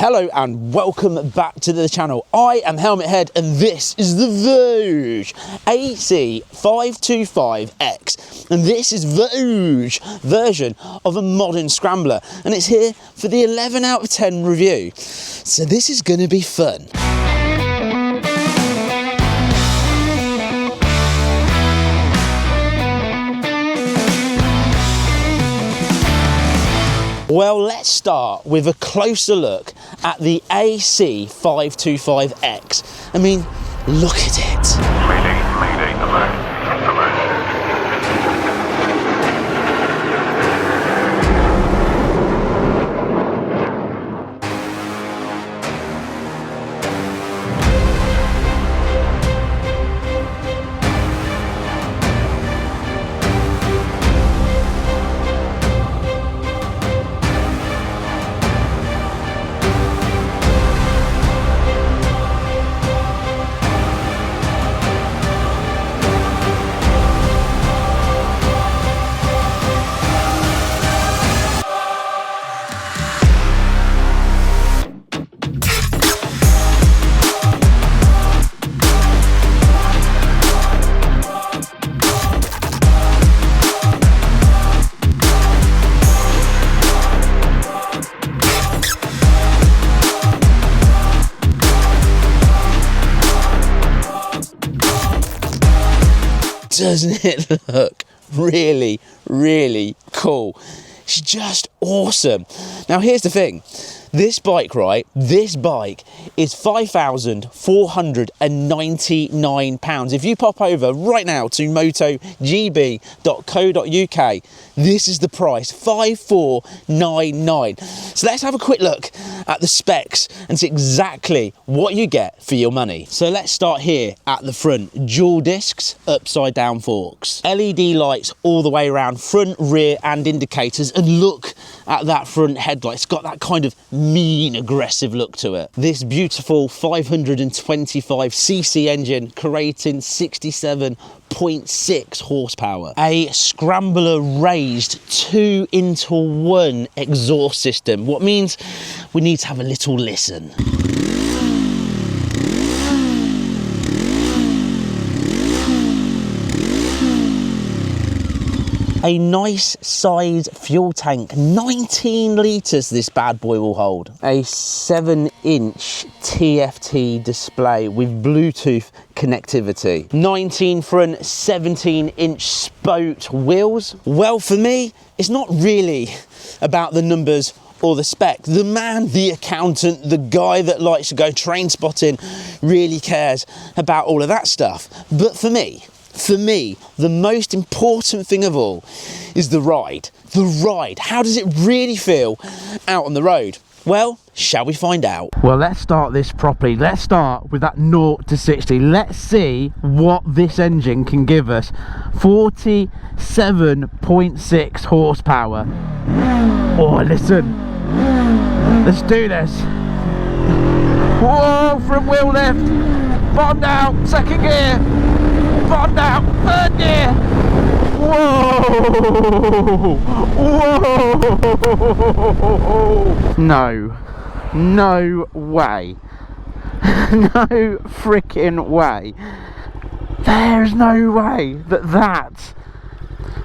Hello and welcome back to the channel. I am Helmet Head and this is the Voge AC525X, and this is Voge version of a modern scrambler, and it's here for the 11 out of 10 review. So this is going to be fun. Well, let's start with a closer look at the AC525X. I mean, look at it. Mayday, alert. Doesn't it look really, really cool? It's just awesome. Now here's the thing, this bike, right, this bike is £5,499. If you pop over right now to motogb.co.uk, this is the price, £5,499. So let's have a quick look at the specs and see exactly what you get for your money. So let's start here at the front. Dual discs, upside down forks, LED lights all the way around, front, rear and indicators, and look at that front headlight. It's got that kind of mean, aggressive look to it. This beautiful 525cc engine creating 67.6 horsepower. A Scrambler raised 2-into-1 exhaust system, what means we need to have a little listen. A nice size fuel tank, 19 litres this bad boy will hold. A 7-inch TFT display with Bluetooth connectivity. 19 front, 17-inch spoked wheels. Well, for me, it's not really about the numbers or the spec. The man, the accountant, the guy that likes to go train spotting really cares about all of that stuff. But for me, the most important thing of all is the ride. The ride. How does it really feel out on the road? Well, shall we find out? Well, let's start this properly. Let's start with that 0 to 60. Let's see what this engine can give us. 47.6 horsepower. Oh, listen. Let's do this. Whoa, front wheel lift. Bottom down, second gear. Bottom down, third gear. Whoa! Whoa! No way. No freaking way. There's no way that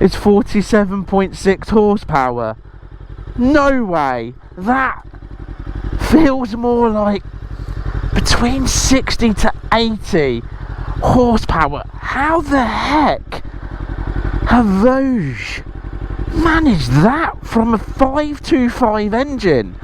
is 47.6 horsepower. No way. That feels more like between 60 to 80 horsepower. How the heck have Voge managed that from a 525 engine?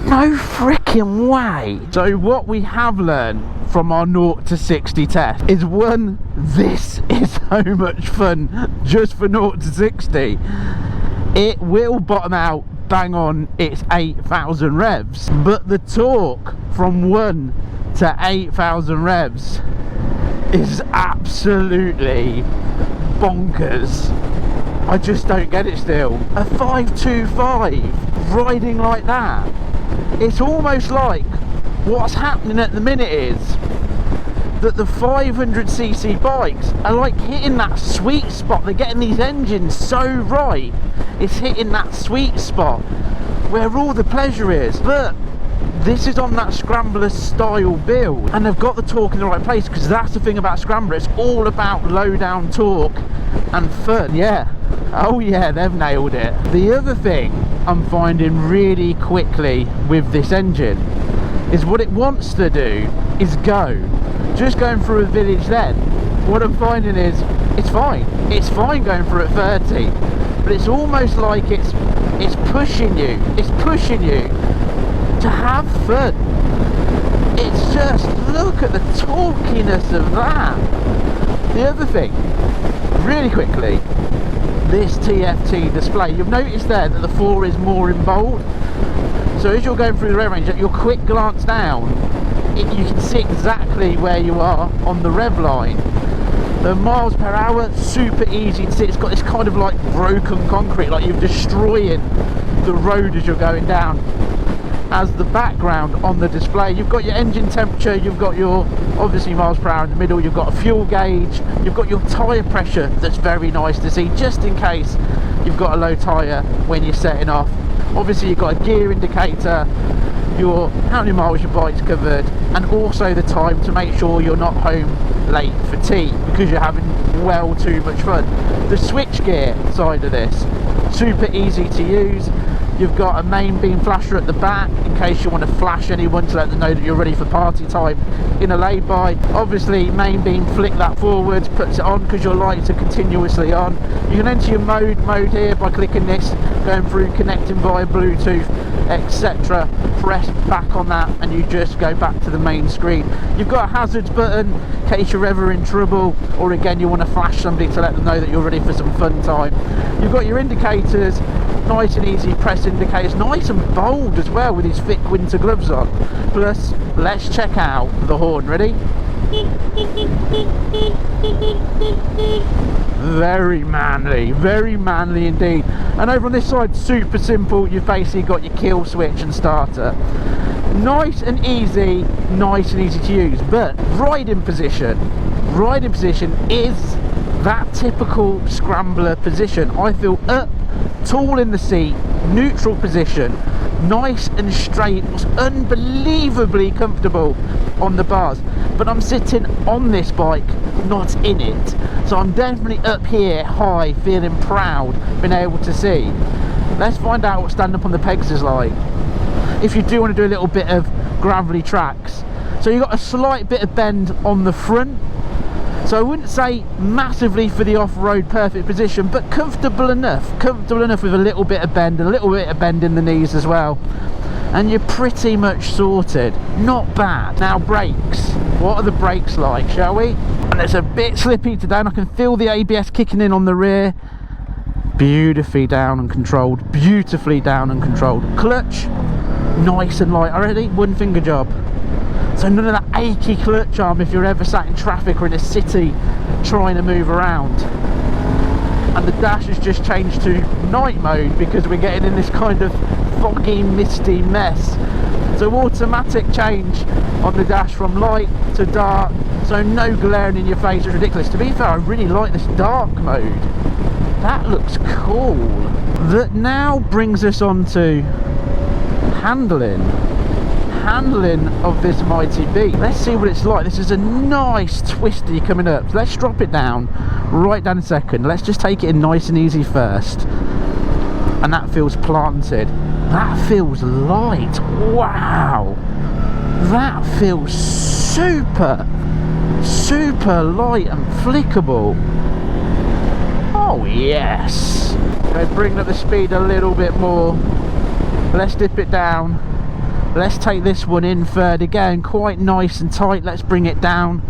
No freaking way. So what we have learned from our 0 to 60 test is, one, this is so much fun just for 0 to 60. It will bottom out bang on its 8,000 revs, but the torque from 1 to 8,000 revs is absolutely bonkers. I just don't get it still. A 525 riding like that, it's almost like what's happening at the minute is that the 500cc bikes are like hitting that sweet spot. They're getting these engines so right, it's hitting that sweet spot where all the pleasure is. But this is on that Scrambler style build, and they've got the torque in the right place, because that's the thing about Scrambler, it's all about low down torque and fun. Yeah, oh yeah, they've nailed it. The other thing I'm finding really quickly with this engine is what it wants to do is go. Just going through a village then, what I'm finding is it's fine going through at 30, but it's almost like it's pushing you to have fun. It's just, look at the torquiness of that. The other thing, really quickly, this TFT display, you've noticed there that the 4 is more in bold. So as you're going through the rev range, at your quick glance down, you can see exactly where you are on the rev line. The miles per hour, super easy to see. It's got this kind of like broken concrete, like you're destroying the road as you're going down. As the background on the display, you've got your engine temperature, you've got your obviously miles per hour in the middle, you've got a fuel gauge, you've got your tyre pressure. That's very nice to see, just in case you've got a low tyre when you're setting off. Obviously you've got a gear indicator, your how many miles your bike's covered, and also the time to make sure you're not home late for tea because you're having well too much fun. The switch gear side of this, super easy to use. You've got a main beam flasher at the back in case you want to flash anyone to let them know that you're ready for party time in a lay-by. Obviously main beam, flick that forwards, puts it on because your lights are continuously on. You can enter your mode here by clicking this, going through, connecting via Bluetooth, etc. Press back on that and you just go back to the main screen. You've got a hazards button in case you're ever in trouble, or again you want to flash somebody to let them know that you're ready for some fun time. You've got your indicators, nice and easy press indicators, nice and bold as well with his thick winter gloves on. Plus, let's check out the horn. Ready? Very manly indeed. And over on this side, super simple. You've basically got your kill switch and starter. Nice and easy to use. But riding position is that typical Scrambler position. I feel up, tall in the seat, neutral position, nice and straight. Was unbelievably comfortable on the bars, but I'm sitting on this bike, not in it, so I'm definitely up here high, feeling proud, being able to see. Let's find out what standing up on the pegs is like, if you do want to do a little bit of gravelly tracks. So you've got a slight bit of bend on the front, so I wouldn't say massively for the off-road perfect position, but comfortable enough with a little bit of bend, and a little bit of bend in the knees as well, and you're pretty much sorted. Not bad. Now brakes, what are the brakes like, shall we? And it's a bit slippy today, and I can feel the ABS kicking in on the rear. Beautifully down and controlled, clutch, nice and light already, one finger job. So none of that achy clutch arm if you're ever sat in traffic or in a city trying to move around. And the dash has just changed to night mode because we're getting in this kind of foggy, misty mess. So automatic change on the dash from light to dark, so no glaring in your face. It's ridiculous. To be fair, I really like this dark mode. That looks cool. That now brings us on to handling of this mighty beast. Let's see what it's like. This is a nice twisty coming up. So let's drop it down, right down a second. Let's just take it in nice and easy first. And that feels planted. That feels light. Wow. That feels super light and flickable. Oh yes. We're bringing up the speed a little bit more. Let's dip it down. Let's take this one in third again, quite nice and tight. Let's bring it down,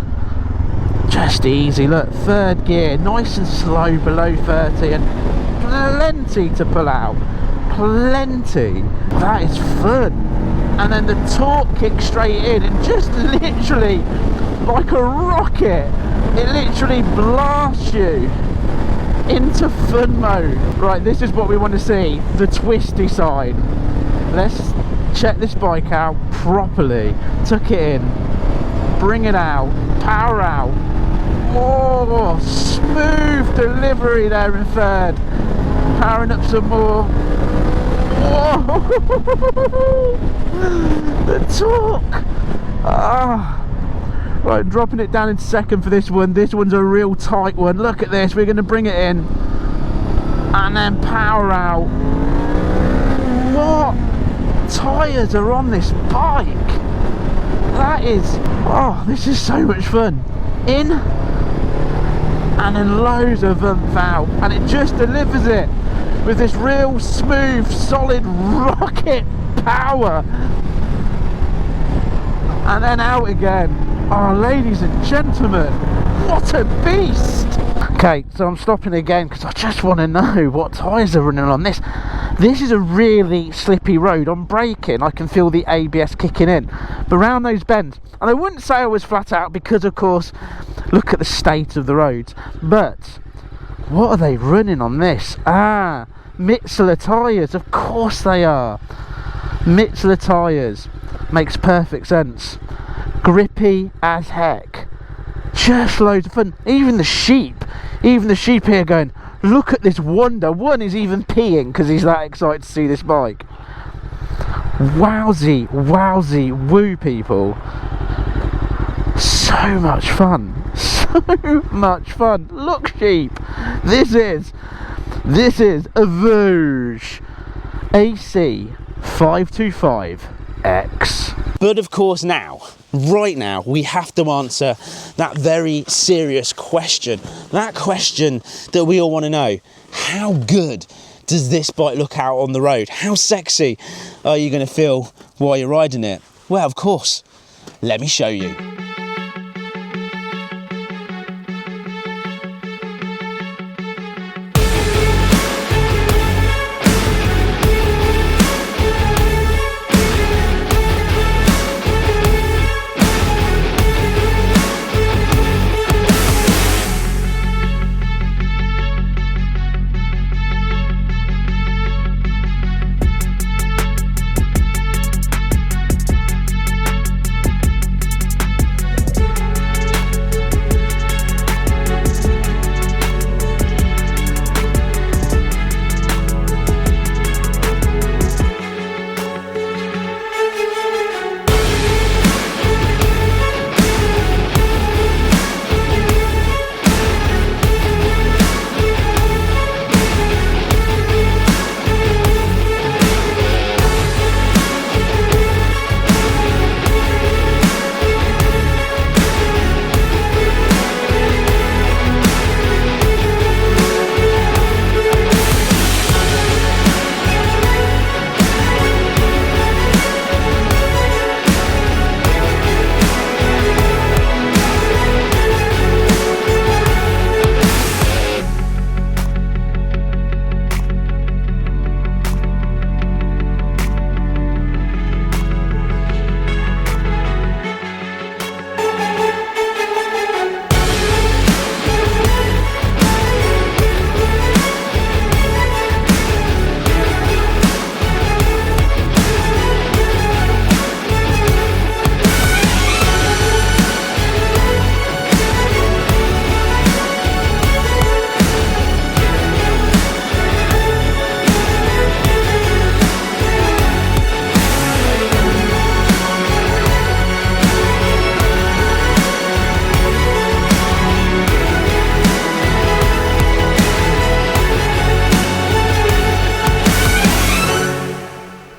just easy. Look, third gear, nice and slow below 30, and plenty to pull out, plenty. That is fun. And then the torque kicks straight in, and just literally like a rocket, it literally blasts you into fun mode. Right, this is what we want to see, the twisty side. Let's check this bike out properly, tuck it in, bring it out, power out. Oh, smooth delivery there in third, powering up some more. Oh, The torque. Right, dropping it down into second for this one. This one's a real tight one. Look at this. We're going to bring it in and then power out. What tyres are on this bike? That is, oh, this is so much fun. In and then loads of oomph out, and it just delivers it with this real smooth, solid rocket power. And then out again. Oh, ladies and gentlemen, what a beast! Okay, so I'm stopping again because I just want to know what tyres are running on this. This is a really slippy road. I'm braking, I can feel the ABS kicking in. But around those bends, and I wouldn't say I was flat out because, of course, look at the state of the roads. But what are they running on this? Ah, Mitsler tyres, of course they are. Mitsler tyres, makes perfect sense. Grippy as heck, just loads of fun. Even the sheep here going, look at this wonder. One is even peeing because he's that excited to see this bike. Wowsy woo, people. So much fun, so much fun. Look, sheep, this is a Voge AC525X. But of course right now, we have to answer that very serious question. That question that we all want to know. How good does this bike look out on the road? How sexy are you going to feel while you're riding it? Well, of course, let me show you.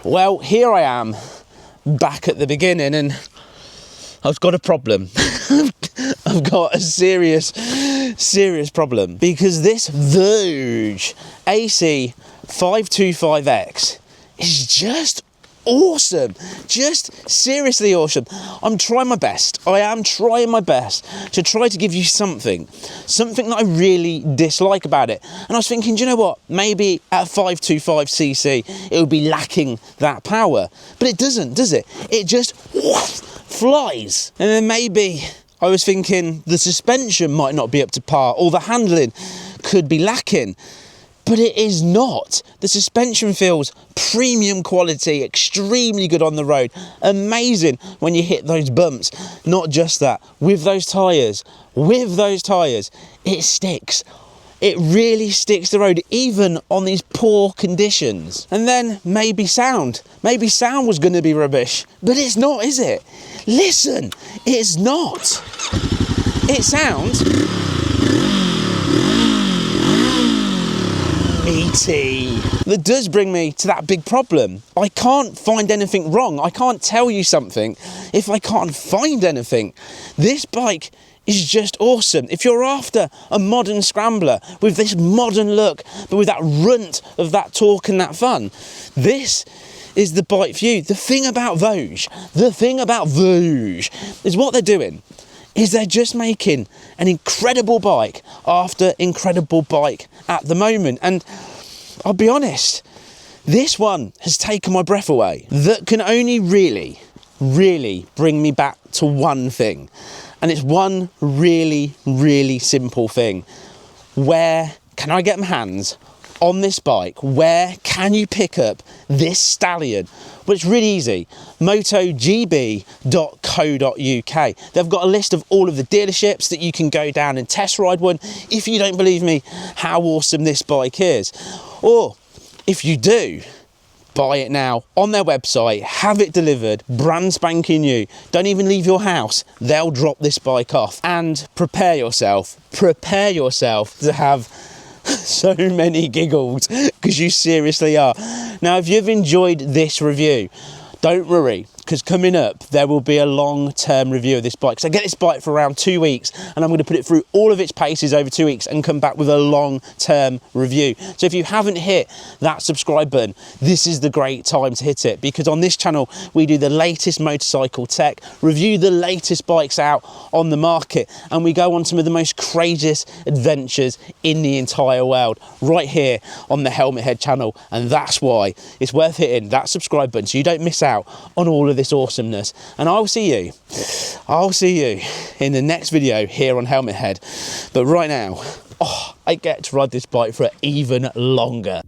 Well, here I am, back at the beginning, and I've got a problem. I've got a serious problem, because this Voge AC525X is just awesome. Just seriously awesome. I'm trying my best. I am trying my best to try to give you something that I really dislike about it. And I was thinking, do you know what? Maybe at 525cc it would be lacking that power, but it doesn't, does it? It just flies. And then maybe I was thinking the suspension might not be up to par, or the handling could be lacking. But it is not. The suspension feels premium quality, extremely good on the road, amazing when you hit those bumps. Not just that, with those tyres, it sticks. It really sticks to the road, even on these poor conditions. And then maybe sound. Maybe sound was going to be rubbish, but it's not, is it? Listen, it's not. It sounds meaty. That does bring me to that big problem. I can't find anything wrong. I can't tell you something if I can't find anything. This bike is just awesome. If you're after a modern scrambler with this modern look, but with that runt of that torque and that fun, this is the bike for you. The thing about Voge is what they're doing is they're just making an incredible bike after incredible bike at the moment. And I'll be honest, this one has taken my breath away. That can only really bring me back to one thing. And it's one really simple thing. Where can I get my hands on this bike? Where can you pick up this stallion? Well, it's really easy. motogb.co.uk. They've got a list of all of the dealerships that you can go down and test ride one if you don't believe me how awesome this bike is. Or if you do, buy it now on their website, have it delivered, brand spanking new. Don't even leave your house. They'll drop this bike off. And prepare yourself to have so many giggles, because you seriously are. Now, if you've enjoyed this review, don't worry, because coming up there will be a long-term review of this bike. So I get this bike for around 2 weeks, and I'm going to put it through all of its paces over 2 weeks and come back with a long-term review. So if you haven't hit that subscribe button, this is the great time to hit it, because on this channel we do the latest motorcycle tech, review the latest bikes out on the market, and we go on some of the most craziest adventures in the entire world right here on the Helmet Head channel. And that's why it's worth hitting that subscribe button so you don't miss out on all of this awesomeness. And I'll see you in the next video here on Helmet Head. But right now, I get to ride this bike for even longer.